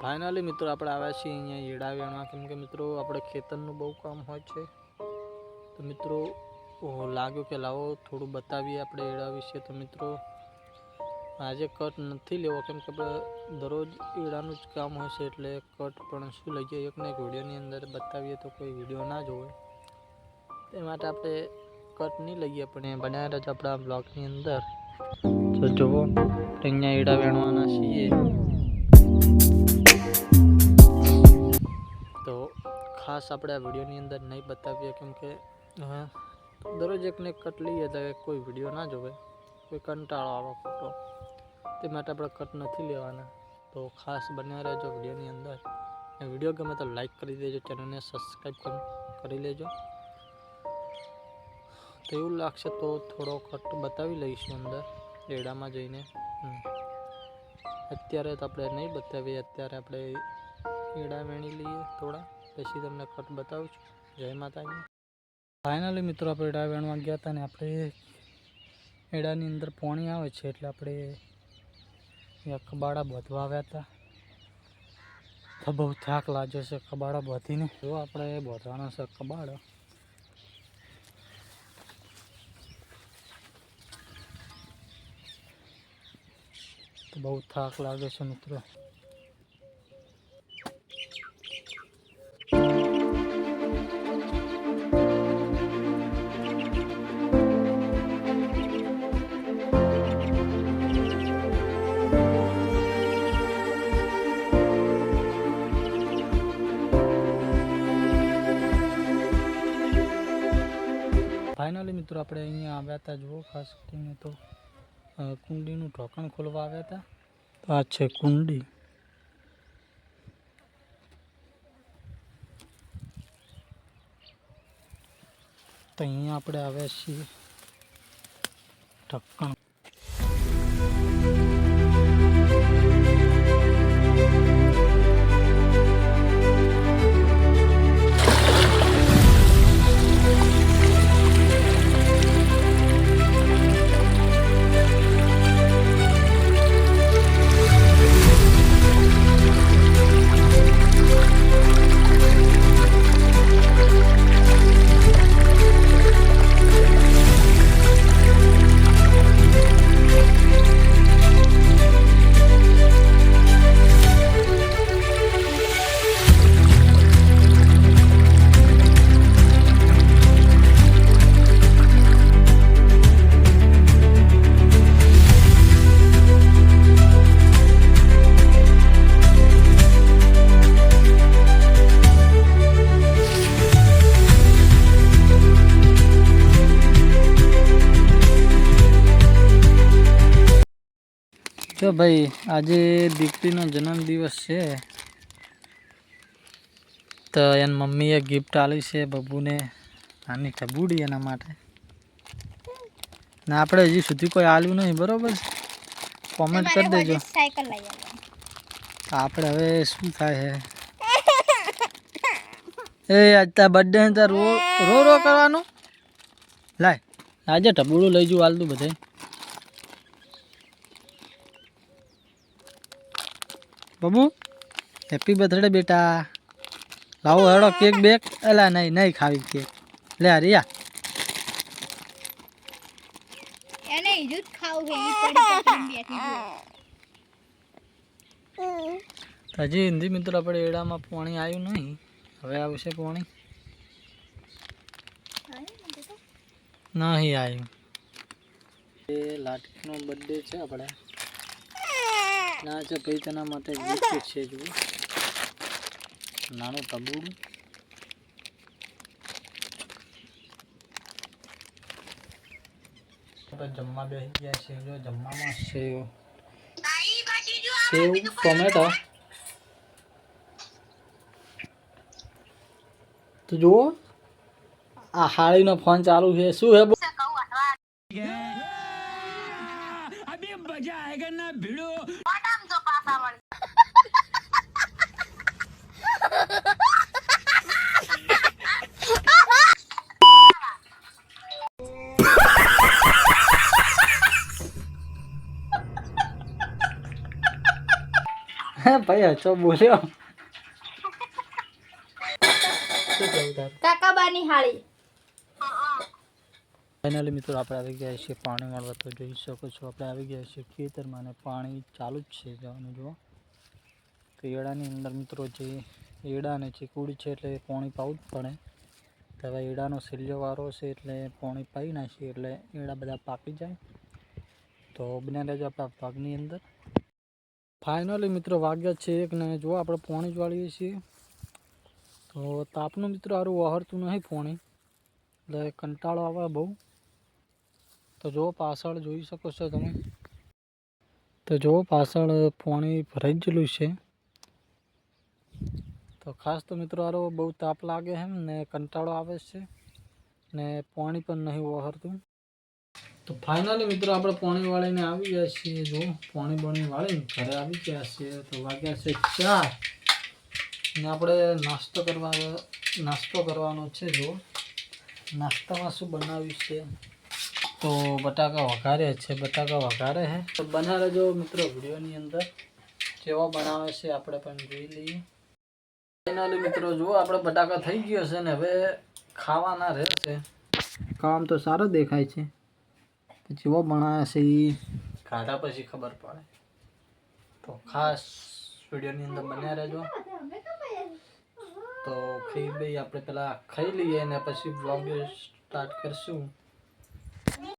finally मित्रों આપણે આવ્યા છીએ અહીંયા ઈડા વેણવા કેમ કે મિત્રો આપણે ખેતરનું બહુ કામ હોય છે તો મિત્રો લાગ્યો કે લાવો થોડું બતાવીએ આપણે ઈડા વિશે તો મિત્રો આજે કટ નથી લેવો કેમ કે દરરોજ ઈડાનું જ કામ હોય છે એટલે કટ પણ શું લઈએ એકને એક વિડીયોની અંદર બતાવીએ તો કોઈ વિડીયો ના જોવે તે માટે આપણે કટ નહીં લઈએ પણ બનાવ્યા જ આપણા બ્લોગની અંદર તો જુઓ અહીંયા ઈડા વેણવાના છીએ तो खास આપણે આ વિડીયોની અંદર નહીં બતાવીએ કેમ કે દરરોજ એકને કટ લઈએ તો કોઈ વિડીયો ના જોવે કોઈ કંટાળો આવે ફોટો તે માટે આપણે કટ નથી લેવાના તો ખાસ બન્યા રહેજો વિડીયોની અંદર વિડીયો ગમે તો લાઈક કરી દેજો ચેનલને સબસ્ક્રાઈબ કરી લેજો તો એવું લાગશે તો થોડો કટ બતાવી લઈશું અંદર એડામાં જઈને અત્યારે તો આપણે નહીં બતાવીએ અત્યારે આપણે ઈડા વેણી લઈએ થોડા પછી તમને કટ બતાવું છું જય માતાજી ફાઇનલી મિત્રો આપણે ઈડા વેણવા ગયા હતા ને આપણે ઈડાની અંદર પાણી આવે છે એટલે આપણે કબાડા બાંધવા આવ્યા હતા તો બહુ થાક લાગ્યો છે કબાડા બાંધીને જો આપણે બાંધવાના છે કબાડા તો બહુ થાક લાગે છે મિત્રો फाइनली मित्रों આપણે અહીંયા આવ્યા હતા જુઓ ખાસ કરીને તો કુંડીનું ઢોકણ ખોલવા આવ્યા હતા તો આ છે કુંડી તો અહીંયા આપણે આવ્યા છીએ ઢક્કણ तो भाई आज दीकरीनो जन्मदिवस है तो एन मम्मीए गिफ्ट आली है बब्बू ने आनी टबूड़ी एना माटे ने आपणे हजी सुधी कोई आल्यू नहीं बरोबर कॉमेंट कर देजो साइकिल लई तो आपणे हवे शुं थाय है ए आज ता बर्थडे है तो रो रो करवानो लाय आजे टबूड़ू लई जू आल दू बधाई बाबू हैप्पी बर्थडे बेटा लाओ हेड़ो केक बेक एला नहीं नहीं खावी केक ले आ रिया एने इजुत खाऊ है ई पड़ी बैठी जो हजी हिंदी मित्र આપણે એડામાં પાણી આવ્યું નહીં હવે આવશે પાણી નહીં આવ્યું એ લાટકીનો બર્થડે છે આપણે ના છે ભાઈ તેના માટે ગિફ્ટ છે જો નાનું ટબુડું આપણે જમવા બેસી ગયા છે જો જમવામાં સેવ ટોમેટો તો જુઓ આ હાળીનો ફોન ચાલુ છે શું હે अभी मजा आएगा ना भिड़ो जो पासा वाली ભાઈ હચો બોલ્યો શું કહું તાર કાકાબાની હાળી ફાઇનલી મિત્રો આપણે આવી ગયા છીએ પાણી વાળવા તો જોઈ શકો છો આપણે આવી ગયા છીએ ખેતરમાં અને પાણી ચાલુ જ છે જવાનું જુઓ તો એડાની અંદર મિત્રો જે એડા અને ચીકુડી છે એટલે પાણી પાવું જ પડે તો હવે એડાનો સિલ્યો વારો છે એટલે પાણી પાઈ નાખીએ એટલે એડા બધા પાકી જાય તો બને રહેજો આપણા ભાગની અંદર ફાઇનલી મિત્રો વાગ્યા છે એક ને જો આપણે પાણી જ વાળીએ છીએ તો તાપનું મિત્રો સારું વહરતું નહીં પાણી એટલે કંટાળો આવે બહુ તો જો પાછળ જોઈ શકો છો તમે તો જો પાછળ પાણી ભરાઈ ગયેલું છે તો ખાસ તો મિત્રો આરો બહુ તાપ લાગે છે ને કંટાળો આવે છે ને પાણી પણ નહીં વહરતું તો ફાઇનલી મિત્રો આપણે પાણી વાળીને આવી ગયા છીએ જો પાણી વાળીને ઘરે આવી ગયા છીએ તો વાગ્યા છે 4 ને આપણે નાસ્તો કરવાનો છે જો નાસ્તામાં શું બનાવ્યું છે તો બટાકા વઘારે છે તો બના રહેજો મિત્રો વિડીયોની અંદર કેવા બનાવે છે આપણે પણ જોઈ લઈએ ફાઇનલી મિત્રો જો આપણે બટાકા થઈ ગયો છે ને હવે ખાવાના રહેશે કામ તો સારો દેખાય છે જેવો બનાવે છે એ ખાધા પછી ખબર પડે તો ખાસ વિડીયોની અંદર બન્યા રહેજો તો આપણે પહેલાં ખાઈ લઈએ ને પછી બ્લોગ સ્ટાર્ટ કરશું